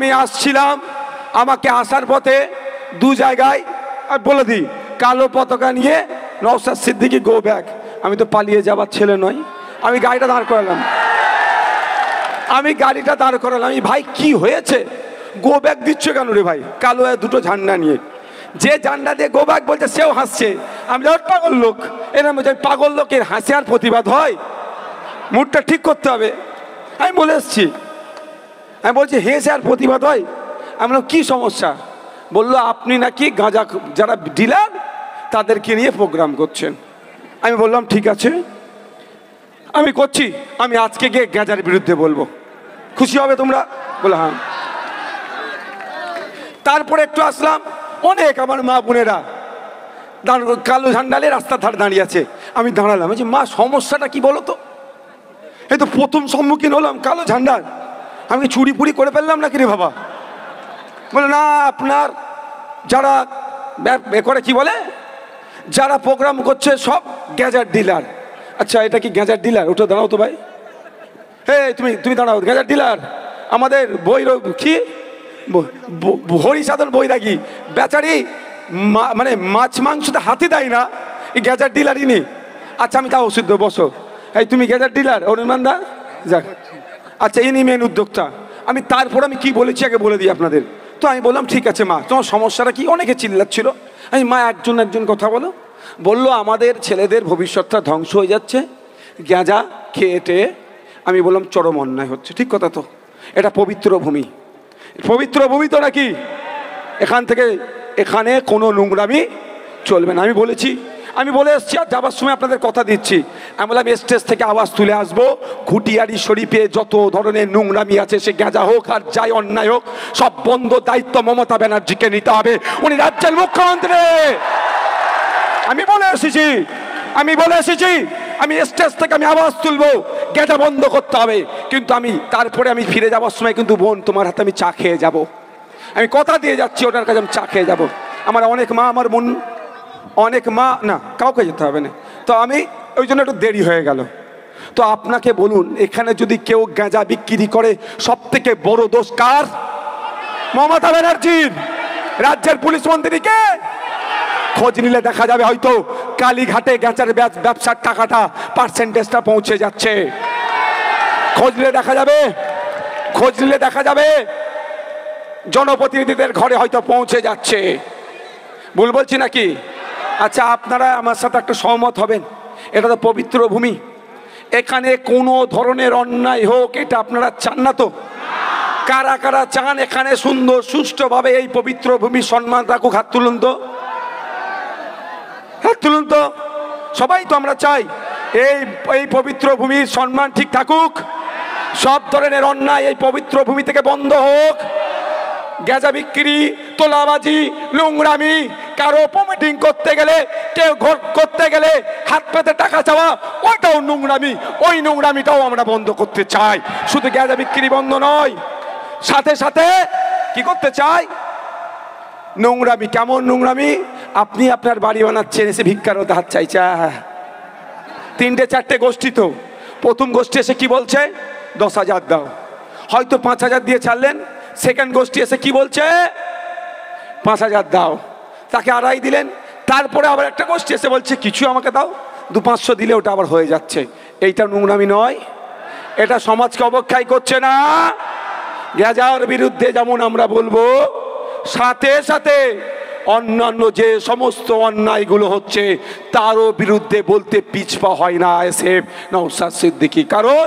আমি আসছিলাম, আমাকে আসার পথে দু জায়গায় বলে দিই কালো পতাকা নিয়ে নওশাদ সিদ্দিকী গো ব্যাক। আমি তো পালিয়ে যাবার ছেলে নই, আমি গাড়িটা দাঁড় করালাম। আমি ভাই কি হয়েছে, গো ব্যাক দিচ্ছ কেন রে ভাই? কালো দুটো ঝান্ডা নিয়ে, যে ঝান্ডা দিয়ে গো ব্যাক বলছে সেও হাসছে। আমি পাগল লোক, এরম পাগল লোকের হাসি আর প্রতিবাদ হয়? মুডটা ঠিক করতে হবে। আমি বলে এসছি, আমি বলছি হেসে আর প্রতিবাদ হয়? আমি বললাম কি সমস্যা? বললো আপনি নাকি গাঁজা যারা ডিলার তাদেরকে নিয়ে প্রোগ্রাম করছেন। আমি বললাম ঠিক আছে, আমি করছি, আমি আজকে গিয়ে গাঁজার বিরুদ্ধে বলবো, খুশি হবে তোমরা? বলে হ্যাঁ। তারপরে একটু আসলাম, অনেক আমার মা বোনেরা কালো ঝান্ডালে রাস্তার ধারে দাঁড়িয়ে আছে। আমি দাঁড়ালাম, বলছি মা সমস্যাটা কি বলো তো? এই তো প্রথম সম্মুখীন হলাম কালো ঝান্ডার, আমি চুরি পুরি করে ফেললাম নাকি রে বাবা? বলে না, আপনার যারা করে কি বলে, যারা প্রোগ্রাম করছে সব গ্যাজার ডিলার। আচ্ছা এটা কি গ্যাজার ডিলার? ওটা দাঁড়াও তো ভাই, তুমি দাঁড়াও। গ্যাজার ডিলার আমাদের বই কি হরিসাধন বৈরাগী বেচারি মানে মাছ মাংসতে হাতে দেয় না, এই গ্যাজার ডিলারই নেই। আচ্ছা আমি তাও ওষুধ দেবো, বসো। এই তুমি গ্যাজার ডিলার অরুণ দা? যাক, আচ্ছা ইনি মেন উদ্যোক্তা। তারপর আমি কি বলেছি আগে বলে দিই আপনাদের। তো আমি বললাম ঠিক আছে মা, তোমার সমস্যাটা কি? অনেকে চিল্লাচ্ছিল। আমি মা একজন কথা বলো। বললো আমাদের ছেলেদের ভবিষ্যৎটা ধ্বংস হয়ে যাচ্ছে গাঁজা খেয়েটে। আমি বললাম চরম অন্যায় হচ্ছে। ঠিক কথা তো, এটা পবিত্র ভূমি, পবিত্র ভূমি তো নাকি, এখানে কোনো নোংরামি চলবে না। আমি বলে এসছি, আর যাবার সময় আপনাদের কথা দিচ্ছি, আমি বললাম স্টেজ থেকে আওয়াজ তুলে আসবো, ঘুটিয়ারি শরীফে যত ধরনের নোংরামি আছে, সে গাঁজা হোক আর যাই অন্যায় হোক, সব বন্ধ দায়িত্ব মমতা ব্যানার্জিকে নিতে হবে। উনি রাজ্যের মুখ্যমন্ত্রী। আমি বলে এসেছি, আমি স্টেজ থেকে আমি আওয়াজ তুলবো, গাঁজা বন্ধ করতে হবে। কিন্তু তারপরে আমি ফিরে যাওয়ার সময় কিন্তু বোন তোমার হাতে আমি চা খেয়ে যাব। আমি কথা দিয়ে যাচ্ছি ওটার কাছে আমি চা খেয়ে যাব। আমার অনেক মা, আমার বোন অনেক মা, না কাউকে যেতে হবে না। তো আমি ওই জন্য একটু দেরি হয়ে গেল। তো আপনাকে বলুন, এখানে যদি কেউ গাঁজা বিক্রি করে, সব থেকে বড় দোষ কার? মমতা ব্যানার্জির। রাজ্যের পুলিশ মন্ত্রীকে খোঁজ নিলে দেখা যাবে হয়তো কালীঘাটে গাঁজার ব্যবসার টাকাটা পার্সেন্টেজটা পৌঁছে যাচ্ছে। খোঁজ নিলে দেখা যাবে জনপ্রতিনিধিদের ঘরে হয়তো পৌঁছে যাচ্ছে। ভুল বলছি নাকি? আচ্ছা আপনারা আমার সাথে একটা সহমত হবেন, এটা তো পবিত্র ভূমি, এখানে কোনো ধরনের অন্যায় হোক এটা আপনারা চান না তো? কারা কারা চান এখানে সুন্দর সুষ্ঠুভাবে এই পবিত্র ভূমি সম্মান রাখুক? হাত তুলুন তো, সবাই তো আমরা চাই এই পবিত্র ভূমির সম্মান ঠিক থাকুক, সব ধরনের অন্যায় এই পবিত্র ভূমি থেকে বন্ধ হোক। গাঁজা বিক্রি, তোলাবাজি, নোংরামি, কারো প্রমিটিং করতে গেলে, কেউ ঘর করতে গেলে হাত পেতে টাকা চাওয়া, ওইটাও নোংরামি। ওই নোংরামিটাও আমরা বন্ধ করতে চাই। শুধু গাঁজা বিক্রি বন্ধ নয়, সাথে সাথে কি করতে চাই? নোংরামি। কেমন নোংরামি? আপনি আপনার বাড়ি বানাচ্ছেন, এসে ভিক্ষার মতো হাত চাইছে। 3-4টে গোষ্ঠী, তো প্রথম গোষ্ঠী এসে কি বলছে? 10,000 দাও, হয়তো 5,000 দিয়ে ছাড়লেন। সেকেন্ড গোষ্ঠী এসে কি বলছে? 5,000 দাও, তাকে 2.5 দিলেন। তারপরে আবার একটা গোষ্ঠী এসে বলছে কিছু আমাকে দাও, 200-500 দিলে ওটা আবার হয়ে যাচ্ছে। এইটা নোংরামি নয়? এটা সমাজকে অবক্ষয় করছে না? গাঁজার বিরুদ্ধে যেমন আমরা বলবো, সাথে সাথে অন্যান্য যে সমস্ত অন্যায়গুলো হচ্ছে তারও বিরুদ্ধে বলতে পিছপা হয় না এসএফ নওশাদ সিদ্দিকী। কারণ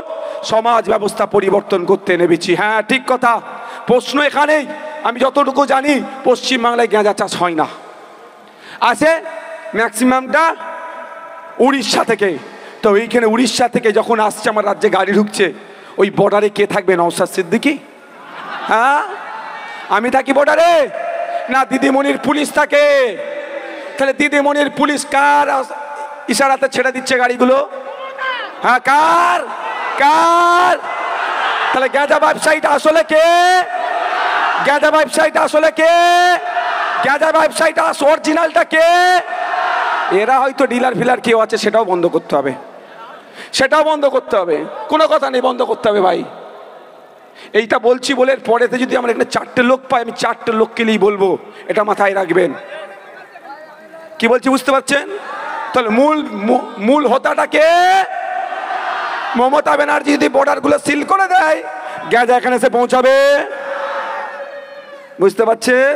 সমাজ ব্যবস্থা পরিবর্তন করতে নেমেছি। হ্যাঁ ঠিক কথা। প্রশ্ন এখানেই, আমি যতটুকু জানি পশ্চিমবাংলায় গাঁজা চাষ হয় না, আছে ম্যাক্সিমামটা উড়িষ্যা থেকে। তো এইখানে উড়িষ্যা থেকে যখন আসছে আমার রাজ্যে গাড়ি ঢুকছে, ওই বর্ডারে কে থাকবে? নওশাদ সিদ্দিকী? হ্যাঁ, আমি থাকি বর্ডারে না দিদিমণির পুলিশ থাকে? তাহলে দিদিমণির পুলিশ কার ইশারাতে ছেড়ে দিচ্ছে গাড়িগুলো? হ্যাঁ কার? তাহলে গাঁজা ব্যবসায়ীটা আসলে কে? গাঁজা ব্যবসায়ীটা অরিজিনালটা কে? এরা হয়তো ডিলার ফিলার কেউ আছে, সেটাও বন্ধ করতে হবে। কোনো কথা নেই, বন্ধ করতে হবে ভাই। এইটা বলছি বলে পরেতে যদি আমরা এখানে 4টে লোক পাই, আমি 4টে লোককে নিয়েই বলবো, এটা মাথায় রাখবেন। কি বলছি বুঝতে পারছেন? তাহলে মূল হোতাটাকে মমতা ব্যানার্জি যদি বর্ডারগুলো সিল করে দেয়, গাঁজা এখানে এসে পৌঁছাবে। বুঝতে পারছেন?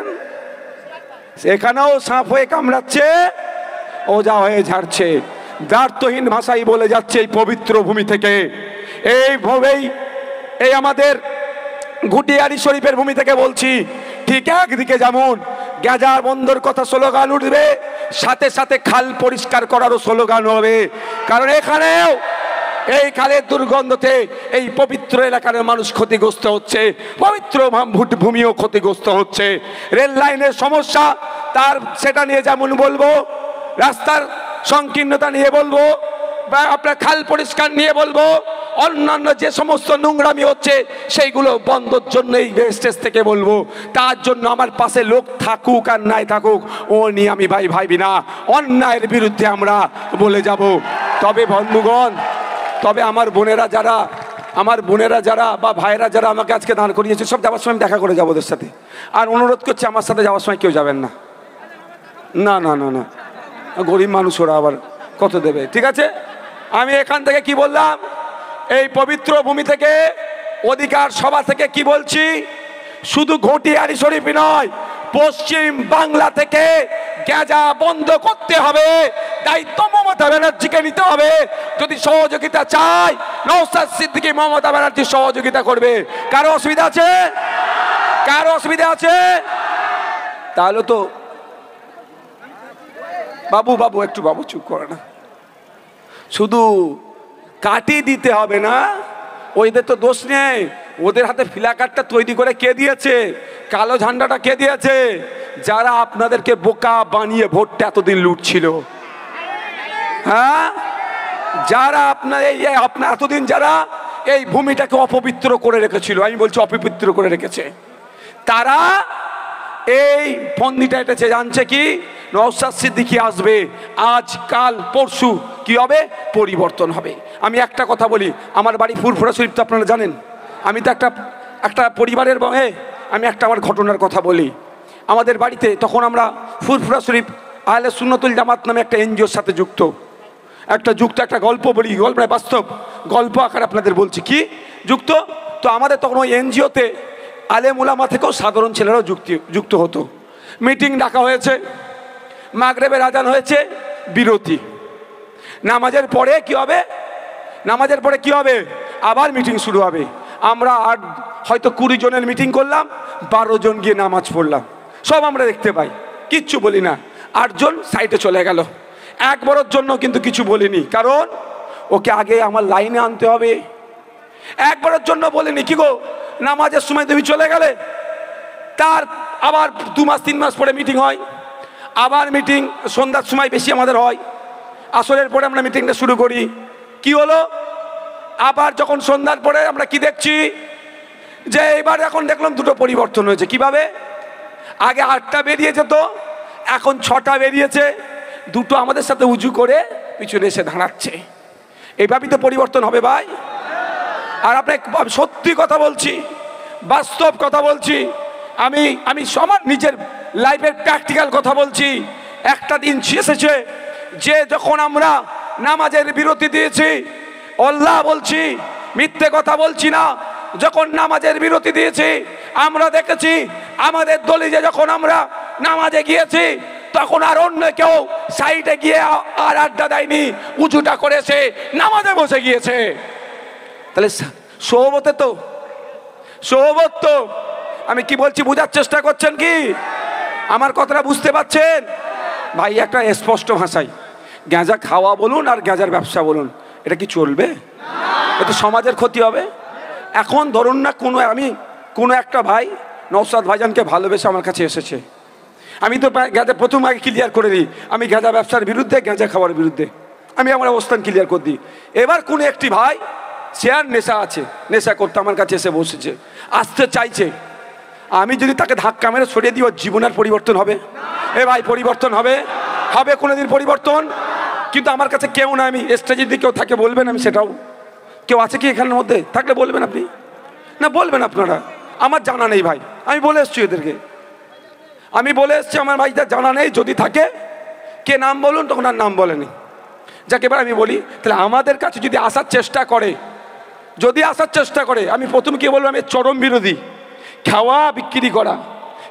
এখানেও সাপ হয়ে কামড়াচ্ছে, ওজা হয়ে ঝাড়ছে। দ্বার্থহীন ভাষাই বলে যাচ্ছে এই পবিত্র ভূমি থেকে, এই আমাদের ঘুটিয়ারি শরীফের ভূমি থেকে বলছি। ঠিক একদিকে যেমন গাঁজা বন্ধর কথা স্লোগান উঠবে, সাথে সাথে খাল পরিষ্কার করারও স্লোগান হবে। কারণ এখানেও এই খালের দুর্গন্ধতে এই পবিত্র এলাকার মানুষ ক্ষতিগ্রস্ত হচ্ছে, পবিত্র ভূমিও ক্ষতিগ্রস্ত হচ্ছে। রেল লাইনের সমস্যা, তার সেটা নিয়ে যেমন বলবো, রাস্তার সংকীর্ণতা নিয়ে বলবো, বা আপনার খাল পরিষ্কার নিয়ে বলবো, অন্যান্য যে সমস্ত নোংরামি হচ্ছে সেইগুলো বন্ধর জন্য এই স্টেজ থেকে বলবো। তার জন্য আমার পাশে লোক থাকুক আর নাই থাকুক, ও নিয়ে আমি ভাইবি না, অন্যায়ের বিরুদ্ধে আমরা বলে যাব। তবে বন্ধুগণ, তবে আমার বোনেরা যারা বা ভাইরা যারা আমাকে আজকে দান করিয়েছে, সব যাওয়ার সময় দেখা করে যাবো ওদের সাথে। আর অনুরোধ করছি, আমার সাথে যাওয়ার সময় কেউ যাবেন না, না না না না, গরিব মানুষ, ওরা আবার কত দেবে। ঠিক আছে, আমি এখান থেকে কি বললাম, এই পবিত্র ভূমি থেকে, অধিকার সভা থেকে কি বলছি, শুধু ঘটিয়ারি শরীফই নয়, পশ্চিম বাংলা থেকে গাঁজা বন্ধ করতে হবে। দায়িত্ব মমতা ব্যানার্জিকে নিতে হবে। যদি সহযোগিতা চাই, নওশাদ সিদ্দিকী মমতা ব্যানার্জি সহযোগিতা করবে। কারো অসুবিধা আছে? কারো অসুবিধা আছে? তাহলে তো বাবু একটু চুপ করে না, শুধু কাটি দিতে হবে না, ওইদের তো দোষ নেই। ওদের হাতে ফিলাকারটা তৈরি করে কে দিয়েছে? কালো ঝান্ডাটা কে দিয়েছে? যারা আপনাদেরকে বোকা বানিয়ে ভোটটা এতদিন লুটছিল, হ্যাঁ, যারা আপনার এতদিন যারা এই ভূমিটাকে অপবিত্র করে রেখেছিল, আমি বলছি অপবিত্র করে রেখেছে, তারা এই ফন্দিটা এটেছে। জানছে কি নওশাদ সিদ্দিকী আসবে, আজ কাল পরশু কি হবে? পরিবর্তন হবে। আমি একটা কথা বলি, আমার বাড়ি ফুরফুরা শরীফ তো আপনারা জানেন। আমি তো একটা পরিবারের আমি আমার ঘটনার কথা বলি। আমাদের বাড়িতে তখন আমরা ফুরফুরা শরীফ আহলে সুন্নতুল জামাত নামে একটা এনজিওর সাথে যুক্ত একটা গল্প বলি, গল্প বাস্তব গল্প আকারে আপনাদের বলছি। কি যুক্ত? তো আমাদের তখন ওই এনজিওতে আলেম উলামা থেকেও সাধারণ ছেলেরাও যুক্ত হতো। মিটিং ডাকা হয়েছে, মাগরিবের আজান হয়েছে, বিরতি। নামাজের পরে কি হবে? আবার মিটিং শুরু হবে। আমরা হয়তো 20 জনের মিটিং করলাম, 12 জন গিয়ে নামাজ পড়লাম, সব আমরা দেখতে পাই, কিচ্ছু বলি না। 8 জন সাইডে চলে গেল, একবারের জন্য কিন্তু কিছু বলিনি, কারণ ওকে আগে আমার লাইনে আনতে হবে। একবারের জন্য বলিনি, কি গো নামাজের সময় তুমি চলে গেলে, তার আবার 2 মাস 3 মাস পরে মিটিং হয়, আবার মিটিং সন্ধ্যার সময় বেশি আমাদের হয়, আসরের পরে আমরা মিটিংটা শুরু করি। কি হলো? আবার যখন সন্ধ্যার পরে আমরা কি দেখছি, যে এবার এখন দেখলাম 2টো পরিবর্তন হয়েছে। কিভাবে? আগে 8টা বেরিয়ে যেত, এখন 6টা বেরিয়েছে। 2টো আমাদের সাথে উজু করে পিছনে এসে দাঁড়াচ্ছে। এইভাবেই তো পরিবর্তন হবে ভাই। আর আপনাকে সত্যি কথা বলছি, বাস্তব কথা বলছি, আমি সবার নিজের লাইফের প্র্যাকটিক্যাল কথা বলছি। একটা দিন এসেছে যে যখন আমরা নামাজের বিরতি দিয়েছি, আল্লাহ বলছি, মিথ্যে কথা বলছি না, যখন নামাজের বিরতি দিয়েছি আমরা দেখেছি আমাদের দলিলে যখন আমরা নামাজে গিয়েছি তখন আর অন্য কেউ সাইডে গিয়ে আর আড্ডা দেয়নি, উঁচুটা করেছে, নামাজে বসে গিয়েছে। তাহলে সোহবত তো আমি কি বলছি বোঝার চেষ্টা করছেন কি? আমার কথাটা বুঝতে পারছেন ভাই? একটা স্পষ্ট ভাষায়, গাঁজা খাওয়া বলুন আর গাঁজার ব্যবসা বলুন, এটা কি চলবে? এটা সমাজের ক্ষতি হবে। এখন ধরুন না কোনো একটা ভাই নওশাদ ভাইজানকে ভালোবেসে আমার কাছে এসেছে, আমি তো গাঁজা প্রথম আগে ক্লিয়ার করে দিই, আমি গাঁজা ব্যবসার বিরুদ্ধে, গাঁজা খাওয়ার বিরুদ্ধে, আমি আমার অবস্থান ক্লিয়ার করে দিই। এবার কোনো একটি ভাই, সে আর নেশা করতে আমার কাছে এসে বসেছে, আসতে চাইছে, আমি যদি তাকে ধাক্কা মেরে সরিয়ে দিই, ওর জীবনের পরিবর্তন হবে? এ ভাই পরিবর্তন হবে কোনোদিন পরিবর্তন? কিন্তু আমার কাছে কেউ না, আমি স্টেজে যদি কেউ থাকে বলবেন, আমি সেটাও। কেউ আছে কি এখানের মধ্যে? থাকলে বলবেন আপনি। না বলবেন আপনারা, আমার জানা নেই ভাই, আমি বলে এসছি এদেরকে, আমি বলে এসছি আমার ভাইদের জানা নেই, যদি থাকে কে নাম বলুন, তখন আর নাম বলেনি। যাকে এবার আমি বলি, তাহলে আমাদের কাছে যদি আসার চেষ্টা করে, যদি আসার চেষ্টা করে, আমি প্রথম কি বলবো, আমি চরম বিরোধী খাওয়া বিক্রি করা।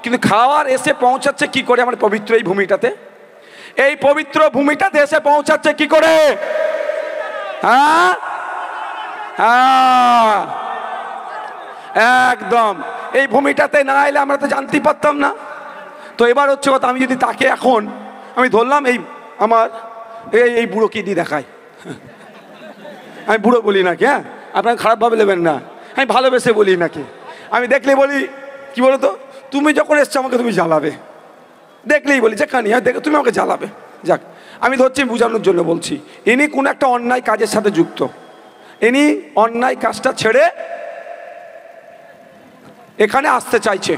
কিন্তু খাওয়ার এসে পৌঁছাচ্ছে কি করে আমার পবিত্র এই ভূমিটাতে, এই পবিত্র ভূমিটাতে এসে পৌঁছাচ্ছে কি করে? হ্যাঁ হ্যাঁ, একদম এই ভূমিটাতে না এলে আমরা তো জানতেই পারতাম না। তো এবার হচ্ছে কথা, আমি যদি তাকে এখন আমি ধরলাম, এই আমার এই বুড়ো কি দিয়ে দেখায়, আমি বুড়ো বলি নাকি, হ্যাঁ আপনারা খারাপভাবে নেবেন না, আমি ভালোবেসে বলি নাকি, আমি দেখলে বলি কি বলো তো, তুমি যখন এসছো আমাকে তুমি জ্বালাবে, দেখলেই বলি যেখানে দেখে তুমি আমাকে জ্বালাবে। যাক, আমি ধরছি বোঝানোর জন্য বলছি, ইনি কোনো একটা অন্যায় কাজের সাথে যুক্ত, ইনি অন্যায় কাজটা ছেড়ে এখানে আসতে চাইছে,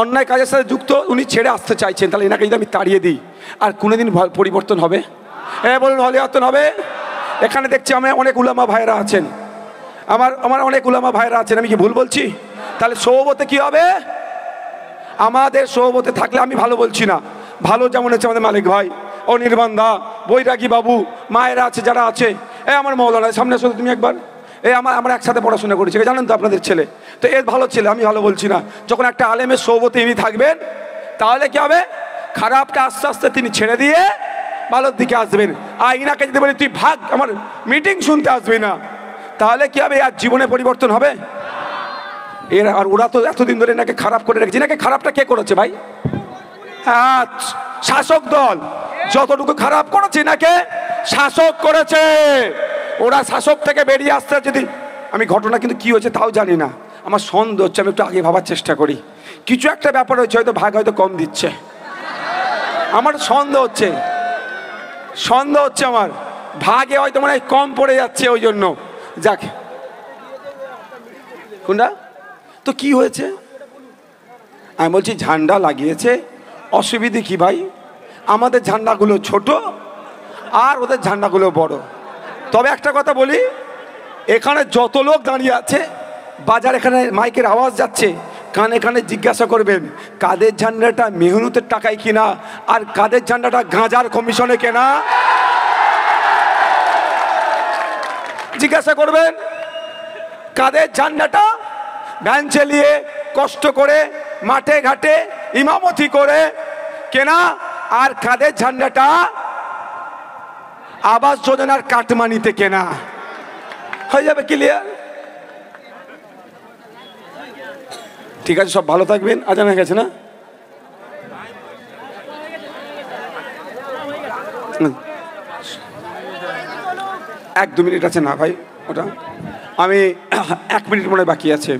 অন্যায় কাজের সাথে যুক্ত, উনি ছেড়ে আসতে চাইছেন, তাহলে এনাকে যদি আমি তাড়িয়ে দিই আর কোনোদিন পরিবর্তন হবে? হ্যাঁ বলুন, পরিবর্তন হবে? এখানে দেখছি আমার অনেক উলামা ভাইরা আছেন, আমার অনেক উলামা ভাইরা আছেন, আমি কি ভুল বলছি? তাহলে সৌবতে কি হবে? আমাদের সৌবতে থাকলে, আমি ভালো বলছি না, ভালো যেমন হচ্ছে আমাদের মালিক ভাই, অনির্বাণ দা, বৈরাগী বাবু, মায়েরা আছে যারা আছে, আমার মৌলানা সামনে আসলে তুমি একবার, আমরা একসাথে পড়াশোনা করেছি, জানেন তো আপনাদের ছেলে, তো এর ভালো ছেলে, আমি ভালো বলছি না। যখন একটা আলেমের সৌবতে ইনি থাকবেন, তাহলে কি হবে? খারাপটা আস্তে আস্তে তিনি ছেড়ে দিয়ে ভালোর দিকে আসবেন। আর ইনাকে যদি বলি তুই ভাগ, আমার মিটিং শুনতে আসবি না, তাহলে কি হবে? আর জীবনে পরিবর্তন হবে? এর আর ওরা তো এতদিন ধরে এনাকে খারাপ করে রেখেছে। এনাকে খারাপটা কে করেছে ভাই? হ্যাঁ, শাসক দল যতটুকু খারাপ করেছে এনাকে শাসক করেছে। ওরা শাসক থেকে বেরিয়ে আসতে, যদি আমি ঘটনা কিন্তু কি হয়েছে তাও জানি না, আমার সন্দেহ হচ্ছে, আমি একটু আগে ভাবার চেষ্টা করি, কিছু একটা ব্যাপার হয়েছে, হয়তো ভাগ হয়তো কম দিচ্ছে, আমার সন্দেহ হচ্ছে আমার ভাগে হয়তো মনে হয় কম পড়ে যাচ্ছে, ওই জন্য। যাক, কোনটা তো কি হয়েছে? আমি বলছি ঝান্ডা লাগিয়েছে, অসুবিধে কি ভাই? আমাদের ঝান্ডাগুলো ছোট আর ওদের ঝান্ডাগুলো বড়। তবে একটা কথা বলি, এখানে যত লোক দাঁড়িয়ে আছে, বাজার এখানে মাইকের আওয়াজ যাচ্ছে, কানে কানে জিজ্ঞাসা করবেন কাদের ঝান্ডাটা মেহনতের টাকায় কিনা আর কাদের ঝান্ডাটা গাঁজার কমিশনে কেনা। জিজ্ঞাসা করবেন কাদের ঝান্ডাটা ভ্যান চালিয়ে কষ্ট করে মাঠে ঘাটে ইমামতি করে কেনা আর কাদের ঝান্ডাটা আবাস যোজনার কাটমানিতে কেনা। হয়ে যাবে ক্লিয়ার? ঠিক আছে, সব ভালো থাকবেন। আজান হয়ে গেছে না? এক দু মিনিট আছে না ভাই? ওটা আমি 1 মিনিট মনে বাকি আছে।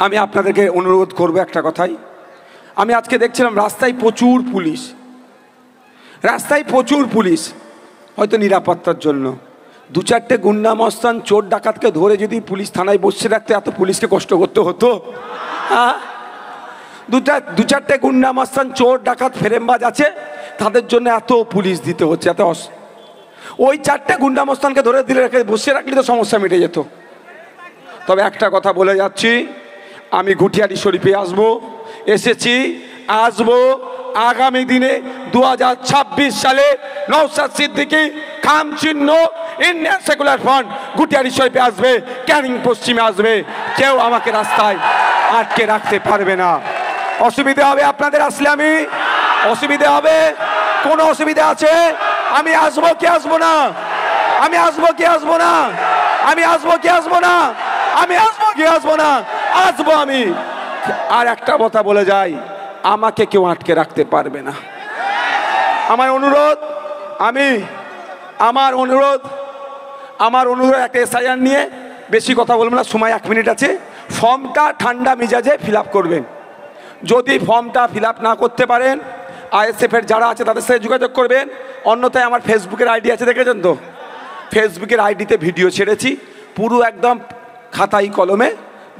আমি আপনাদেরকে অনুরোধ করবো একটা কথাই, আমি আজকে দেখছিলাম রাস্তায় প্রচুর পুলিশ, হয়তো নিরাপত্তার জন্য। 2-4টে গুন্ডা মস্তান চোর ডাকাতকে ধরে যদি পুলিশ থানায় বসে রাখতে এত পুলিশকে কষ্ট করতে হতো? হ্যাঁ, 2-4টে গুন্ডা মস্তান চোর ডাকাত ফেরেমবাজ আছে, তাদের জন্য এত পুলিশ দিতে হচ্ছে, এত ওই 4টে গুন্ডা মস্তানকে ধরে দিলে বসে রাখলে তো সমস্যা মিটে যেত। তবে একটা কথা বলে যাচ্ছি, আমি ঘুটিয়ারি শরীফে আসবো আগামী দিনে 2026 সালে নওশাদ সিদ্দিকী খাম চিহ্ন ইন্ডিয়ান সেকুলার ফ্রন্ট ঘুটিয়ারি শরীফে আসবে, ক্যানিং পশ্চিমে আসবে, কেউ আমাকে রাস্তায় আটকে রাখতে পারবে না। অসুবিধা হবে আপনাদের আসলে? আমি অসুবিধা হবে? কোনো অসুবিধা আছে? আমি আসবো কি আসবো না? আমি আসবো কি আসবো না? আমি আসবো কি আসবো না? আমি আসবো কি আসবো না? আসবো আমি। আর একটা কথা বলে যাই, আমাকে কেউ আটকে রাখতে পারবে না। আমার অনুরোধ একটা এসআইআর নিয়ে বেশি কথা বলবো না, সময় 1 মিনিট আছে। ফর্মটা ঠান্ডা মেজাজে ফিল আপ করবেন। যদি ফর্মটা ফিল আপ না করতে পারেন, আইএসএফের যারা আছে তাদের সাথে যোগাযোগ করবেন। অন্যথায় আমার ফেসবুকের আইডি আছে, দেখেছেন তো? ফেসবুকের আইডিতে ভিডিও ছেড়েছি, পুরো একদম খাতায় কলমে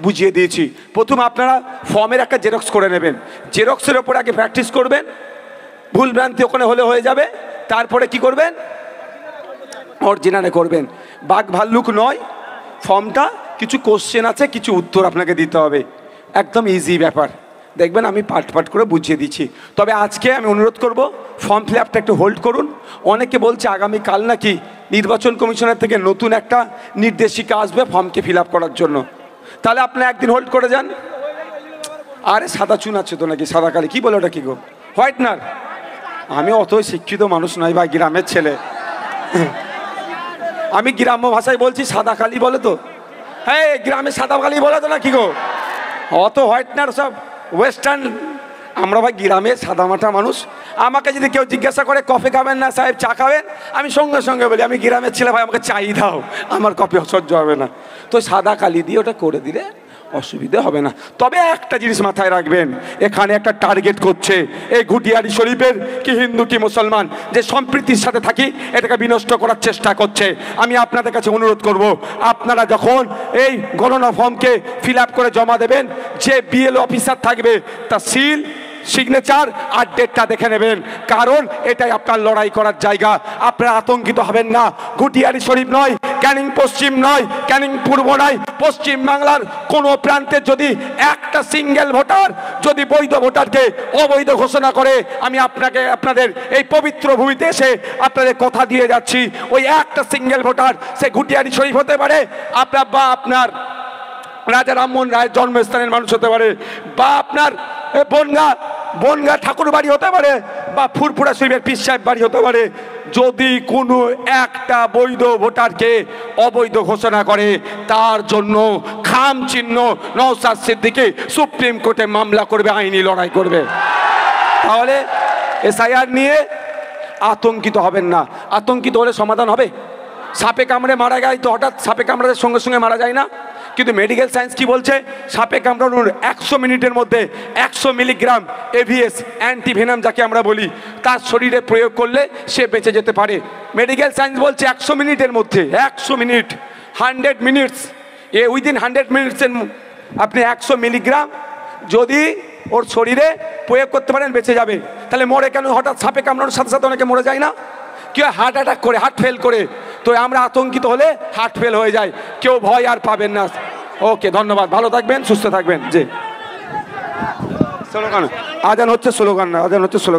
বুঝিয়ে দিয়েছি। প্রথম আপনারা ফর্মের একটা জেরক্স করে নেবেন, জেরক্সের ওপরে আগে প্র্যাকটিস করবেন, ভুল ভ্রান্তি ওখানে হলে হয়ে যাবে। তারপরে কি করবেন? অরিজিনালে করবেন। বাঘ ভাল্লুক নয়, ফর্মটা কিছু কোশ্চেন আছে, কিছু উত্তর আপনাকে দিতে হবে, একদম ইজি ব্যাপার, দেখবেন আমি পার্ট পার্ট করে বুঝিয়ে দিচ্ছি। তবে আজকে আমি অনুরোধ করব ফর্ম ফিল আপটা একটু হোল্ড করুন। অনেকে বলছে আগামীকাল নাকি নির্বাচন কমিশনের থেকে নতুন একটা নির্দেশিকা আসবে ফর্মকে ফিল আপ করার জন্য, তাহলে আপনি একদিন হোল্ড করে যান। আরে সাদা চুন আছে তো নাকি, সাদা কালি কী বলে ওটা, কী গো, হোয়াইটনার? আমি অত শিক্ষিত মানুষ নয় ভাই, গ্রামের ছেলে। আমি গ্রাম্য ভাষায় বলছি, সাদা কালি বলে তো, হ্যাঁ গ্রামে সাদা কালি বলে তো নাকি গো, অত হোয়াইটনার সব ওয়েস্টার্ন। আমরা ভাই গ্রামে সাদামাটা মানুষ। আমাকে যদি কেউ জিজ্ঞাসা করে কফি খাবেন না সাহেব, চা খাবেন, আমি সঙ্গে সঙ্গে বলি আমি গ্রামের ছেলে, ভাই আমাকে চাই দাও, আমার কফি সহ্য হবে না। তো সাদা কালি দিয়ে ওটা করে দিলে অসুবিধে হবে না। তবে একটা জিনিস মাথায় রাখবেন, এখানে একটা টার্গেট করছে এই ঘুটিয়ারি শরীফের, কি হিন্দু কি মুসলমান, যে সম্প্রীতির সাথে থাকি এটাকে বিনষ্ট করার চেষ্টা করছে। আমি আপনাদের কাছে অনুরোধ করব, আপনারা যখন এই গণনা ফর্মকে ফিল আপ করে জমা দেবেন, যে বিএলও অফিসার থাকবে তার সিল, সিগনেচার আর ডেটটা দেখে নেবেন, কারণ এটাই আপনার লড়াই করার জায়গা। আপনারা আতঙ্কিত হবেন না, ঘুটিয়ারি শরীফ নয়, ক্যানিং পশ্চিম নয়, ক্যানিং পূর্ব নয়, পশ্চিম বাংলার কোনো প্রান্তে যদি একটা সিঙ্গেল ভোটার যদি বৈধ ভোটারকে অবৈধ ঘোষণা করে, আমি আপনাদের এই পবিত্র ভূমিতে এসে আপনাদের কথা দিয়ে যাচ্ছি, ওই একটা সিঙ্গেল ভোটার সে ঘুটিয়ারি শরীফ হতে পারে, আপনার বা আপনার রাজা রামমোহন রায়ের জন্মস্থানের মানুষ হতে পারে, বা আপনার বনগা ঠাকুর বাড়ি হতে পারে, বা ফুরফুরা শরীফের পীর সাহেব বাড়ি হতে পারে। যদি কোনো একটা বৈধ ভোটারকে অবৈধ ঘোষণা করে, তার জন্য খাম চিহ্ন নওশাদ সিদ্দিকী সুপ্রিম কোর্টে মামলা করবে, আইনি লড়াই করবে। তাহলে এসআইআর নিয়ে আতঙ্কিত হবেন না। আতঙ্কিত হলে সমাধান হবে? সাপে কামড়ে মারা যায় তো হঠাৎ সাপে কামড়াতে সঙ্গে সঙ্গে মারা যায় না, কিন্তু মেডিকেল সায়েন্স কি বলছে, সাপে কামড়ানোর 100 মিনিটের মধ্যে 100 মিলিগ্রাম এভিএস অ্যান্টিভেনাম যাকে আমরা বলি, তার শরীরে প্রয়োগ করলে সে বেঁচে যেতে পারে। মেডিকেল সায়েন্স বলছে 100 মিনিটের মধ্যে, 100 মিনিট, 100 মিনিটস, উইদিন 100 মিনিটসের আপনি 100 মিলিগ্রাম যদি ওর শরীরে প্রয়োগ করতে পারেন বেঁচে যাবে। তাহলে মরে কেন? হঠাৎ সাপে কামড়ানোর সাথে সাথে অনেকে মরে যায় না, কেউ হার্ট অ্যাটাক করে, হার্ট ফেল করে। তো আমরা আতঙ্কিত হলে হার্ট ফেল হয়ে যায়, কেউ ভয় আর পাবেন না। ওকে, ধন্যবাদ, ভালো থাকবেন, সুস্থ থাকবেন। জি, স্লোগান আজান হচ্ছে, স্লোগান না, আজান হচ্ছে স্লোগান।